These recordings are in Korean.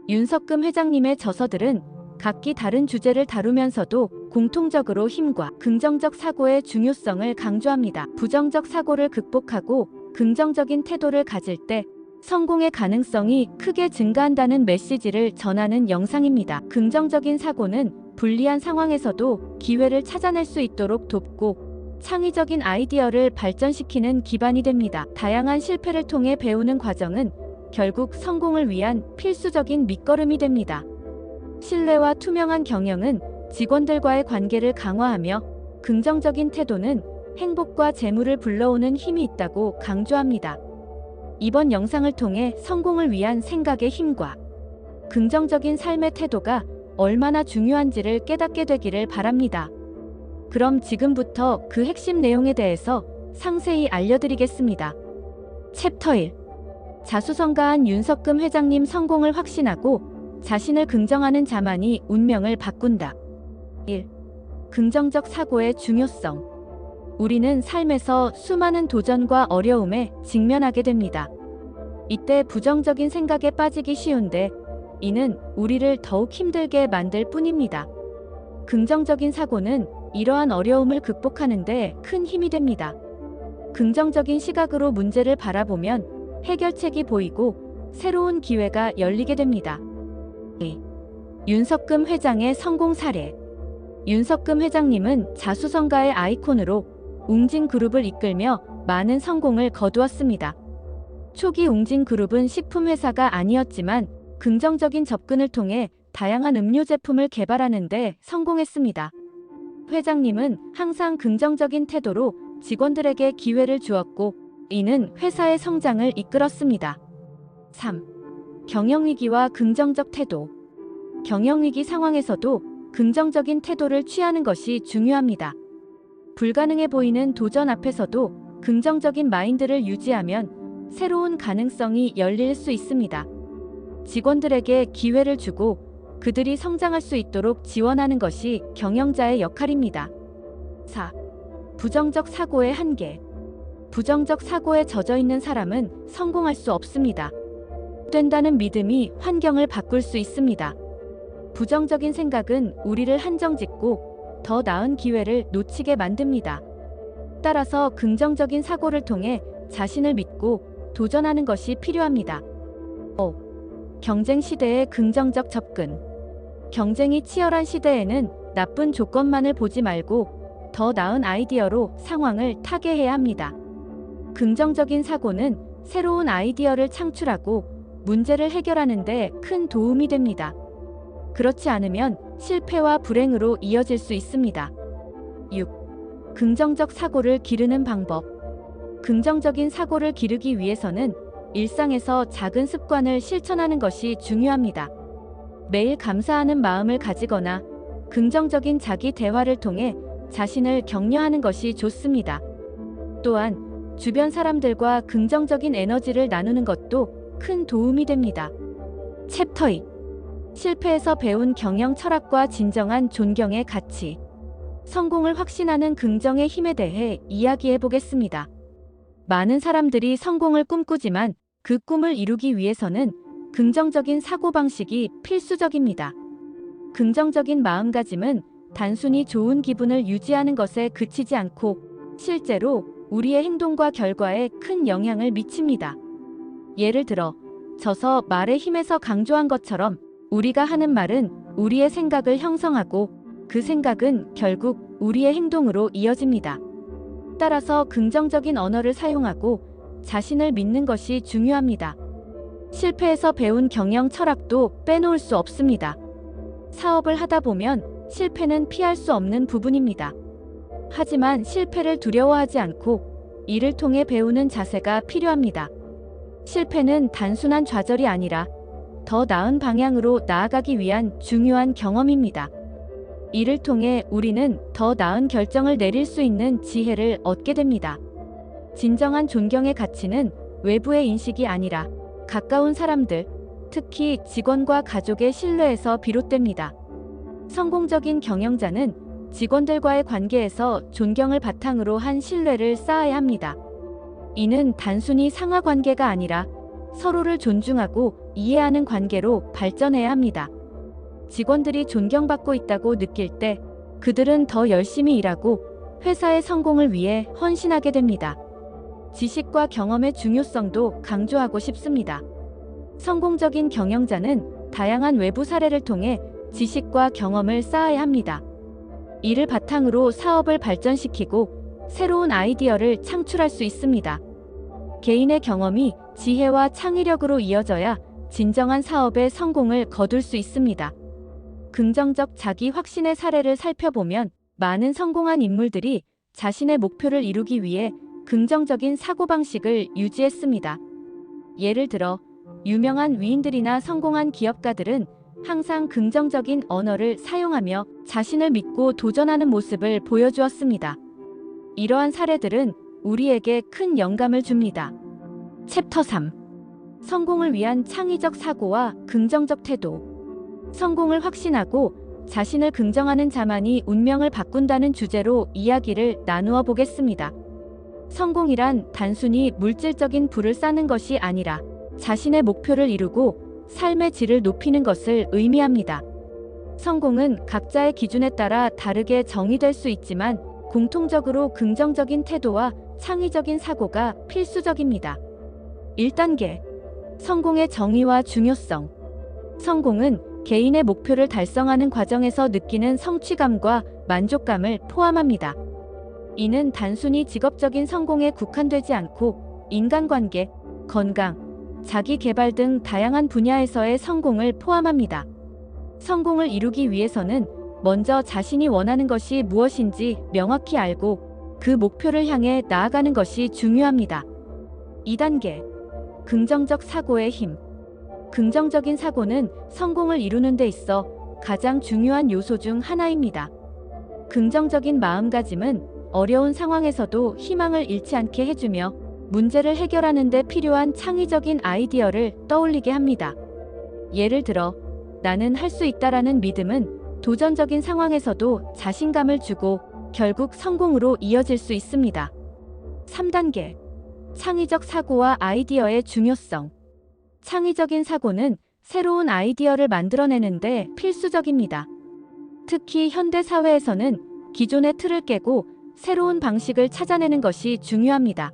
윤석금 회장님의 저서들은 각기 다른 주제를 다루면서도 공통적으로 힘과 긍정적 사고의 중요성을 강조합니다. 부정적 사고를 극복하고 긍정적인 태도를 가질 때 성공의 가능성이 크게 증가한다는 메시지를 전하는 영상입니다. 긍정적인 사고는 불리한 상황에서도 기회를 찾아낼 수 있도록 돕고 창의적인 아이디어를 발전시키는 기반이 됩니다. 다양한 실패를 통해 배우는 과정은 결국 성공을 위한 필수적인 밑거름이 됩니다. 신뢰와 투명한 경영은 직원들과의 관계를 강화하며 긍정적인 태도는 행복과 재물을 불러오는 힘이 있다고 강조합니다. 이번 영상을 통해 성공을 위한 생각의 힘과 긍정적인 삶의 태도가 얼마나 중요한지를 깨닫게 되기를 바랍니다. 그럼 지금부터 그 핵심 내용에 대해서 상세히 알려드리겠습니다. 챕터 1. 자수성가한 윤석금 회장님 성공을 확신하고 자신을 긍정하는 자만이 운명을 바꾼다. 1. 긍정적 사고의 중요성. 우리는 삶에서 수많은 도전과 어려움에 직면하게 됩니다. 이때 부정적인 생각에 빠지기 쉬운데 이는 우리를 더욱 힘들게 만들 뿐입니다. 긍정적인 사고는 이러한 어려움을 극복하는 데 큰 힘이 됩니다. 긍정적인 시각으로 문제를 바라보면 해결책이 보이고 새로운 기회가 열리게 됩니다. 2. 윤석금 회장의 성공 사례. 윤석금 회장님은 자수성가의 아이콘으로 웅진그룹을 이끌며 많은 성공을 거두었습니다. 초기 웅진그룹은 식품회사가 아니었지만 긍정적인 접근을 통해 다양한 음료 제품을 개발하는 데 성공했습니다. 회장님은 항상 긍정적인 태도로 직원들에게 기회를 주었고 이는 회사의 성장을 이끌었습니다. 3. 경영위기와 긍정적 태도. 경영위기 상황에서도 긍정적인 태도를 취하는 것이 중요합니다. 불가능해 보이는 도전 앞에서도 긍정적인 마인드를 유지하면 새로운 가능성이 열릴 수 있습니다. 직원들에게 기회를 주고 그들이 성장할 수 있도록 지원하는 것이 경영자의 역할입니다. 4. 부정적 사고의 한계. 부정적 사고에 젖어 있는 사람은 성공할 수 없습니다. 된다는 믿음이 환경을 바꿀 수 있습니다. 부정적인 생각은 우리를 한정짓고 더 나은 기회를 놓치게 만듭니다. 따라서 긍정적인 사고를 통해 자신을 믿고 도전하는 것이 필요합니다. 5. 경쟁 시대의 긍정적 접근. 경쟁이 치열한 시대에는 나쁜 조건만을 보지 말고 더 나은 아이디어로 상황을 타개해야 합니다. 긍정적인 사고는 새로운 아이디어를 창출하고 문제를 해결하는 데 큰 도움이 됩니다. 그렇지 않으면 실패와 불행으로 이어질 수 있습니다. 6. 긍정적 사고를 기르는 방법. 긍정적인 사고를 기르기 위해서는 일상에서 작은 습관을 실천하는 것이 중요합니다. 매일 감사하는 마음을 가지거나 긍정적인 자기 대화를 통해 자신을 격려하는 것이 좋습니다. 또한 주변 사람들과 긍정적인 에너지를 나누는 것도 큰 도움이 됩니다. 챕터 2. 실패에서 배운 경영 철학과 진정한 존경의 가치. 성공을 확신하는 긍정의 힘에 대해 이야기해 보겠습니다. 많은 사람들이 성공을 꿈꾸지만 그 꿈을 이루기 위해서는 긍정적인 사고방식이 필수적입니다. 긍정적인 마음가짐은 단순히 좋은 기분을 유지하는 것에 그치지 않고 실제로 우리의 행동과 결과에 큰 영향을 미칩니다. 예를 들어 저서 말의 힘에서 강조한 것처럼 우리가 하는 말은 우리의 생각을 형성하고 그 생각은 결국 우리의 행동으로 이어집니다. 따라서 긍정적인 언어를 사용하고 자신을 믿는 것이 중요합니다. 실패에서 배운 경영 철학도 빼놓을 수 없습니다. 사업을 하다 보면 실패는 피할 수 없는 부분입니다. 하지만 실패를 두려워하지 않고 이를 통해 배우는 자세가 필요합니다. 실패는 단순한 좌절이 아니라 더 나은 방향으로 나아가기 위한 중요한 경험입니다. 이를 통해 우리는 더 나은 결정을 내릴 수 있는 지혜를 얻게 됩니다. 진정한 존경의 가치는 외부의 인식이 아니라 가까운 사람들, 특히 직원과 가족의 신뢰에서 비롯됩니다. 성공적인 경영자는 직원들과의 관계에서 존경을 바탕으로 한 신뢰를 쌓아야 합니다. 이는 단순히 상하 관계가 아니라 서로를 존중하고 이해하는 관계로 발전해야 합니다. 직원들이 존경받고 있다고 느낄 때 그들은 더 열심히 일하고 회사의 성공을 위해 헌신하게 됩니다. 지식과 경험의 중요성도 강조하고 싶습니다. 성공적인 경영자는 다양한 외부 사례를 통해 지식과 경험을 쌓아야 합니다. 이를 바탕으로 사업을 발전시키고 새로운 아이디어를 창출할 수 있습니다. 개인의 경험이 지혜와 창의력으로 이어져야 진정한 사업의 성공을 거둘 수 있습니다. 긍정적 자기 확신의 사례를 살펴보면 많은 성공한 인물들이 자신의 목표를 이루기 위해 긍정적인 사고방식을 유지했습니다. 예를 들어 유명한 위인들이나 성공한 기업가들은 항상 긍정적인 언어를 사용하며 자신을 믿고 도전하는 모습을 보여주었습니다. 이러한 사례들은 우리에게 큰 영감을 줍니다. 챕터 3. 성공을 위한 창의적 사고와 긍정적 태도. 성공을 확신하고 자신을 긍정하는 자만이 운명을 바꾼다는 주제로 이야기를 나누어 보겠습니다. 성공이란 단순히 물질적인 부를 쌓는 것이 아니라 자신의 목표를 이루고 삶의 질을 높이는 것을 의미합니다. 성공은 각자의 기준에 따라 다르게 정의될 수 있지만 공통적으로 긍정적인 태도와 창의적인 사고가 필수적입니다. 1단계. 성공의 정의와 중요성. 성공은 개인의 목표를 달성하는 과정에서 느끼는 성취감과 만족감을 포함합니다. 이는 단순히 직업적인 성공에 국한되지 않고 인간관계, 건강, 자기 개발 등 다양한 분야에서의 성공을 포함합니다. 성공을 이루기 위해서는 먼저 자신이 원하는 것이 무엇인지 명확히 알고 그 목표를 향해 나아가는 것이 중요합니다. 2단계. 긍정적 사고의 힘. 긍정적인 사고는 성공을 이루는 데 있어 가장 중요한 요소 중 하나입니다. 긍정적인 마음가짐은 어려운 상황에서도 희망을 잃지 않게 해주며 문제를 해결하는 데 필요한 창의적인 아이디어를 떠올리게 합니다. 예를 들어, 나는 할 수 있다라는 믿음은 도전적인 상황에서도 자신감을 주고 결국 성공으로 이어질 수 있습니다. 3단계. 창의적 사고와 아이디어의 중요성. 창의적인 사고는 새로운 아이디어를 만들어내는데 필수적입니다. 특히 현대 사회에서는 기존의 틀을 깨고 새로운 방식을 찾아내는 것이 중요합니다.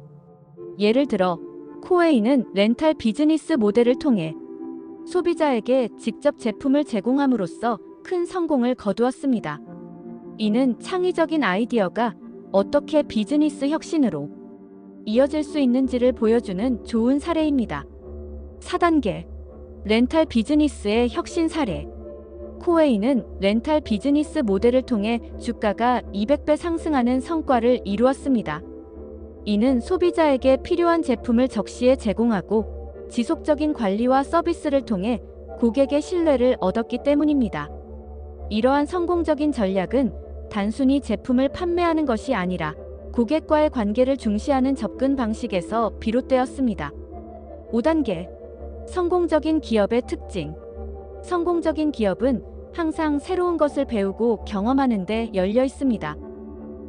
예를 들어, 코웨이는 렌탈 비즈니스 모델을 통해 소비자에게 직접 제품을 제공함으로써 큰 성공을 거두었습니다. 이는 창의적인 아이디어가 어떻게 비즈니스 혁신으로 이어질 수 있는지를 보여주는 좋은 사례입니다. 4단계. 렌탈 비즈니스의 혁신 사례. 코웨이는 렌탈 비즈니스 모델을 통해 주가가 200배 상승하는 성과를 이루었습니다. 이는 소비자에게 필요한 제품을 적시에 제공하고 지속적인 관리와 서비스를 통해 고객의 신뢰를 얻었기 때문입니다. 이러한 성공적인 전략은 단순히 제품을 판매하는 것이 아니라 고객과의 관계를 중시하는 접근 방식에서 비롯되었습니다. 5단계. 성공적인 기업의 특징. 성공적인 기업은 항상 새로운 것을 배우고 경험하는 데 열려 있습니다.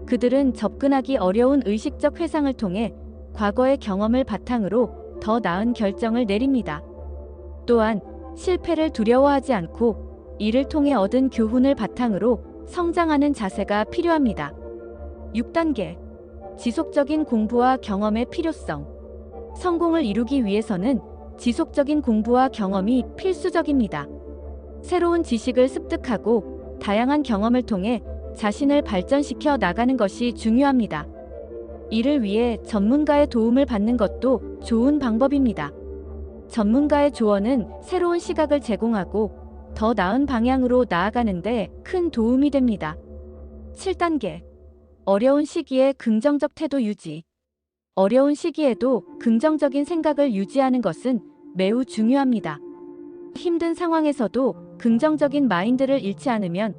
그들은 접근하기 어려운 의식적 회상을 통해 과거의 경험을 바탕으로 더 나은 결정을 내립니다. 또한 실패를 두려워하지 않고 이를 통해 얻은 교훈을 바탕으로 성장하는 자세가 필요합니다. 6단계. 지속적인 공부와 경험의 필요성. 성공을 이루기 위해서는 지속적인 공부와 경험이 필수적입니다. 새로운 지식을 습득하고 다양한 경험을 통해 자신을 발전시켜 나가는 것이 중요합니다. 이를 위해 전문가의 도움을 받는 것도 좋은 방법입니다. 전문가의 조언은 새로운 시각을 제공하고 더 나은 방향으로 나아가는 데 큰 도움이 됩니다. 7단계. 어려운 시기에 긍정적 태도 유지. 어려운 시기에도 긍정적인 생각을 유지하는 것은 매우 중요합니다. 힘든 상황에서도 긍정적인 마인드를 잃지 않으면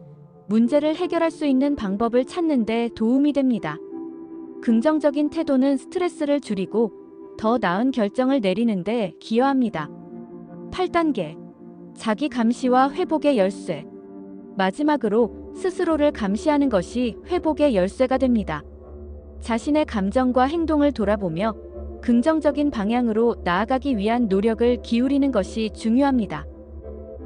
문제를 해결할 수 있는 방법을 찾는 데 도움이 됩니다. 긍정적인 태도는 스트레스를 줄이고 더 나은 결정을 내리는 데 기여합니다. 8단계. 자기 감시와 회복의 열쇠. 마지막으로 스스로를 감시하는 것이 회복의 열쇠가 됩니다. 자신의 감정과 행동을 돌아보며 긍정적인 방향으로 나아가기 위한 노력을 기울이는 것이 중요합니다.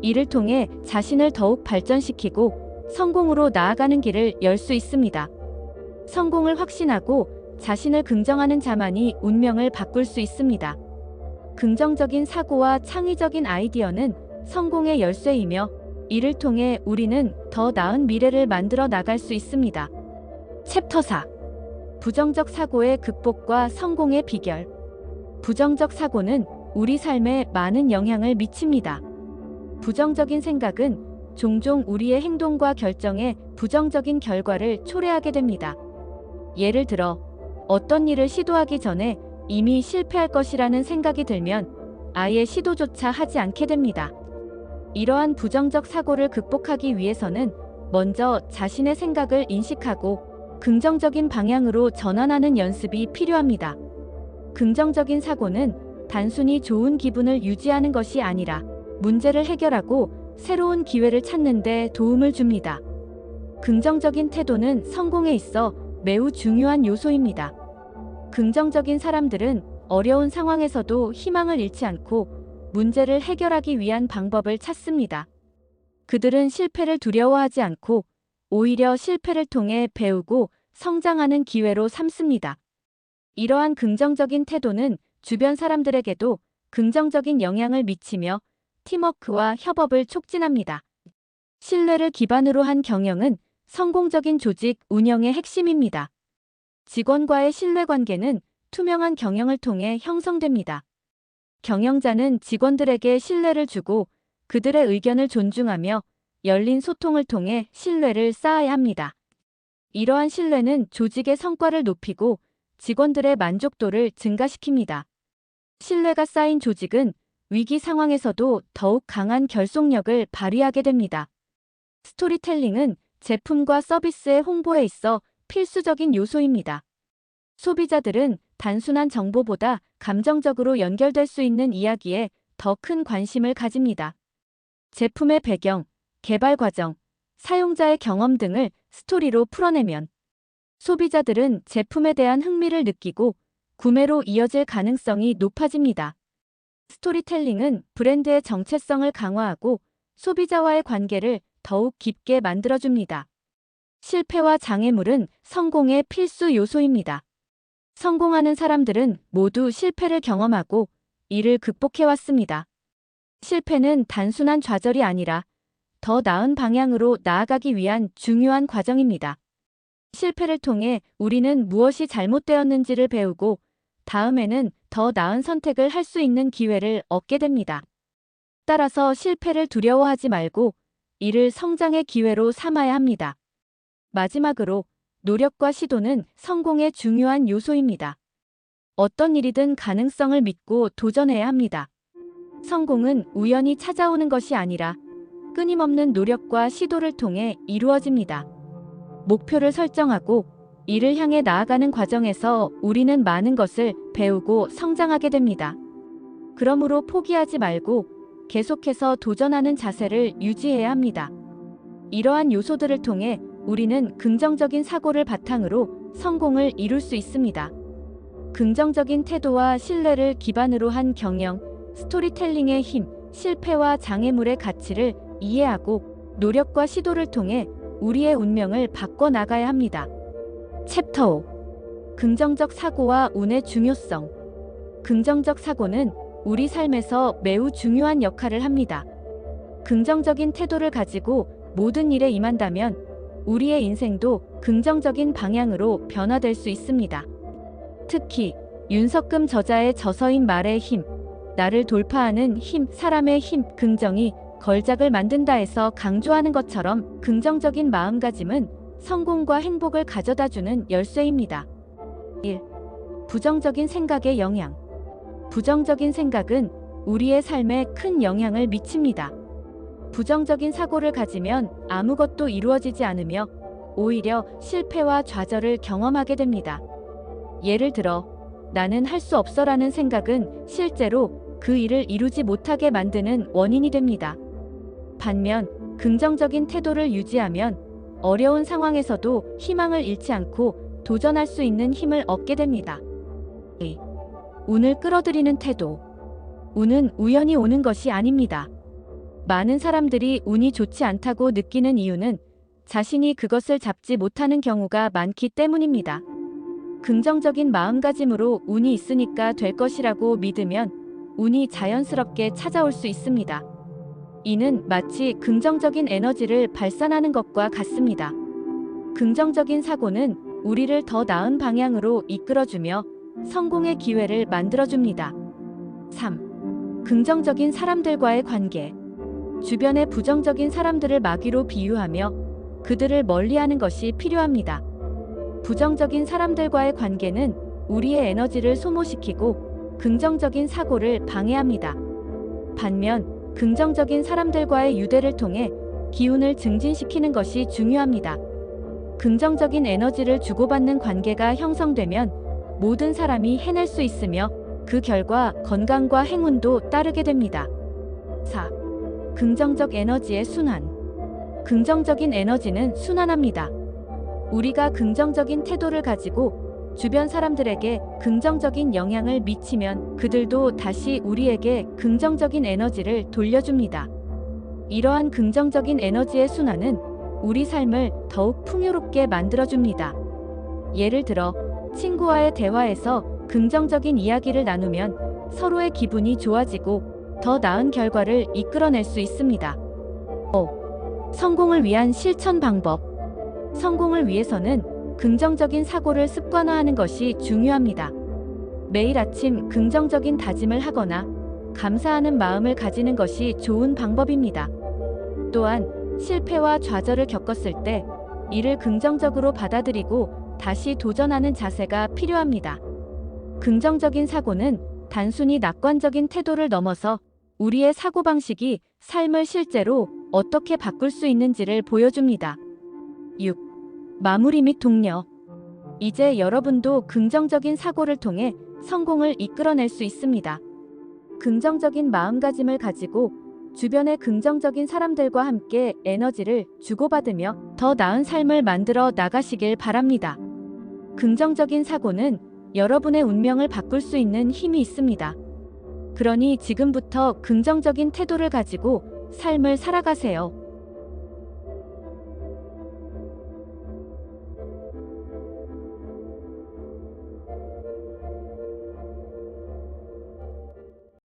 이를 통해 자신을 더욱 발전시키고 성공으로 나아가는 길을 열 수 있습니다. 성공을 확신하고 자신을 긍정하는 자만이 운명을 바꿀 수 있습니다. 긍정적인 사고와 창의적인 아이디어는 성공의 열쇠이며 이를 통해 우리는 더 나은 미래를 만들어 나갈 수 있습니다. 챕터 4. 부정적 사고의 극복과 성공의 비결. 부정적 사고는 우리 삶에 많은 영향을 미칩니다. 부정적인 생각은 종종 우리의 행동과 결정에 부정적인 결과를 초래하게 됩니다. 예를 들어 어떤 일을 시도하기 전에 이미 실패할 것이라는 생각이 들면 아예 시도조차 하지 않게 됩니다. 이러한 부정적 사고를 극복하기 위해서는 먼저 자신의 생각을 인식하고 긍정적인 방향으로 전환하는 연습이 필요합니다. 긍정적인 사고는 단순히 좋은 기분을 유지하는 것이 아니라 문제를 해결하고 새로운 기회를 찾는 데 도움을 줍니다. 긍정적인 태도는 성공에 있어 매우 중요한 요소입니다. 긍정적인 사람들은 어려운 상황에서도 희망을 잃지 않고 문제를 해결하기 위한 방법을 찾습니다. 그들은 실패를 두려워하지 않고 오히려 실패를 통해 배우고 성장하는 기회로 삼습니다. 이러한 긍정적인 태도는 주변 사람들에게도 긍정적인 영향을 미치며 팀워크와 협업을 촉진합니다. 신뢰를 기반으로 한 경영은 성공적인 조직 운영의 핵심입니다. 직원과의 신뢰관계는 투명한 경영을 통해 형성됩니다. 경영자는 직원들에게 신뢰를 주고 그들의 의견을 존중하며 열린 소통을 통해 신뢰를 쌓아야 합니다. 이러한 신뢰는 조직의 성과를 높이고 직원들의 만족도를 증가시킵니다. 신뢰가 쌓인 조직은 위기 상황에서도 더욱 강한 결속력을 발휘하게 됩니다. 스토리텔링은 제품과 서비스의 홍보에 있어 필수적인 요소입니다. 소비자들은 단순한 정보보다 감정적으로 연결될 수 있는 이야기에 더 큰 관심을 가집니다. 제품의 배경, 개발 과정, 사용자의 경험 등을 스토리로 풀어내면 소비자들은 제품에 대한 흥미를 느끼고 구매로 이어질 가능성이 높아집니다. 스토리텔링은 브랜드의 정체성을 강화하고 소비자와의 관계를 더욱 깊게 만들어줍니다. 실패와 장애물은 성공의 필수 요소입니다. 성공하는 사람들은 모두 실패를 경험하고 이를 극복해왔습니다. 실패는 단순한 좌절이 아니라 더 나은 방향으로 나아가기 위한 중요한 과정입니다. 실패를 통해 우리는 무엇이 잘못되었는지를 배우고 다음에는 더 나은 선택을 할 수 있는 기회를 얻게 됩니다. 따라서 실패를 두려워하지 말고 이를 성장의 기회로 삼아야 합니다. 마지막으로 노력과 시도는 성공의 중요한 요소입니다. 어떤 일이든 가능성을 믿고 도전해야 합니다. 성공은 우연히 찾아오는 것이 아니라 끊임없는 노력과 시도를 통해 이루어집니다. 목표를 설정하고 이를 향해 나아가는 과정에서 우리는 많은 것을 배우고 성장하게 됩니다. 그러므로 포기하지 말고 계속해서 도전하는 자세를 유지해야 합니다. 이러한 요소들을 통해 우리는 긍정적인 사고를 바탕으로 성공을 이룰 수 있습니다. 긍정적인 태도와 신뢰를 기반으로 한 경영, 스토리텔링의 힘, 실패와 장애물의 가치를 이해하고 노력과 시도를 통해 우리의 운명을 바꿔나가야 합니다. 챕터 5. 긍정적 사고와 운의 중요성. 긍정적 사고는 우리 삶에서 매우 중요한 역할을 합니다. 긍정적인 태도를 가지고 모든 일에 임한다면 우리의 인생도 긍정적인 방향으로 변화될 수 있습니다. 특히 윤석금 저자의 저서인 말의 힘, 나를 돌파하는 힘, 사람의 힘, 긍정이 걸작을 만든다에서 강조하는 것처럼 긍정적인 마음가짐은 성공과 행복을 가져다주는 열쇠입니다. 1. 부정적인 생각의 영향. 부정적인 생각은 우리의 삶에 큰 영향을 미칩니다. 부정적인 사고를 가지면 아무것도 이루어지지 않으며 오히려 실패와 좌절을 경험하게 됩니다. 예를 들어 나는 할 수 없어라는 생각은 실제로 그 일을 이루지 못하게 만드는 원인이 됩니다. 반면 긍정적인 태도를 유지하면 어려운 상황에서도 희망을 잃지 않고 도전할 수 있는 힘을 얻게 됩니다. 운을 끌어들이는 태도. 운은 우연히 오는 것이 아닙니다. 많은 사람들이 운이 좋지 않다고 느끼는 이유는 자신이 그것을 잡지 못하는 경우가 많기 때문입니다. 긍정적인 마음가짐으로 운이 있으니까 될 것이라고 믿으면 운이 자연스럽게 찾아올 수 있습니다. 이는 마치 긍정적인 에너지를 발산하는 것과 같습니다. 긍정적인 사고는 우리를 더 나은 방향으로 이끌어주며 성공의 기회를 만들어줍니다. 3. 긍정적인 사람들과의 관계. 주변의 부정적인 사람들을 마귀로 비유하며 그들을 멀리하는 것이 필요합니다. 부정적인 사람들과의 관계는 우리의 에너지를 소모시키고 긍정적인 사고를 방해합니다. 반면 긍정적인 사람들과의 유대를 통해 기운을 증진시키는 것이 중요합니다. 긍정적인 에너지를 주고받는 관계가 형성되면 모든 사람이 해낼 수 있으며 그 결과 건강과 행운도 따르게 됩니다. 4. 긍정적 에너지의 순환. 긍정적인 에너지는 순환합니다. 우리가 긍정적인 태도를 가지고 주변 사람들에게 긍정적인 영향을 미치면 그들도 다시 우리에게 긍정적인 에너지를 돌려줍니다. 이러한 긍정적인 에너지의 순환은 우리 삶을 더욱 풍요롭게 만들어줍니다. 예를 들어 친구와의 대화에서 긍정적인 이야기를 나누면 서로의 기분이 좋아지고 더 나은 결과를 이끌어낼 수 있습니다. 5. 성공을 위한 실천 방법. 성공을 위해서는 긍정적인 사고를 습관화하는 것이 중요합니다. 매일 아침 긍정적인 다짐을 하거나 감사하는 마음을 가지는 것이 좋은 방법입니다. 또한 실패와 좌절을 겪었을 때 이를 긍정적으로 받아들이고 다시 도전하는 자세가 필요합니다. 긍정적인 사고는 단순히 낙관적인 태도를 넘어서 우리의 사고방식이 삶을 실제로 어떻게 바꿀 수 있는지를 보여줍니다. 6. 마무리 및 독려. 이제 여러분도 긍정적인 사고를 통해 성공을 이끌어낼 수 있습니다. 긍정적인 마음가짐을 가지고 주변의 긍정적인 사람들과 함께 에너지를 주고받으며 더 나은 삶을 만들어 나가시길 바랍니다. 긍정적인 사고는 여러분의 운명을 바꿀 수 있는 힘이 있습니다. 그러니 지금부터 긍정적인 태도를 가지고 삶을 살아가세요.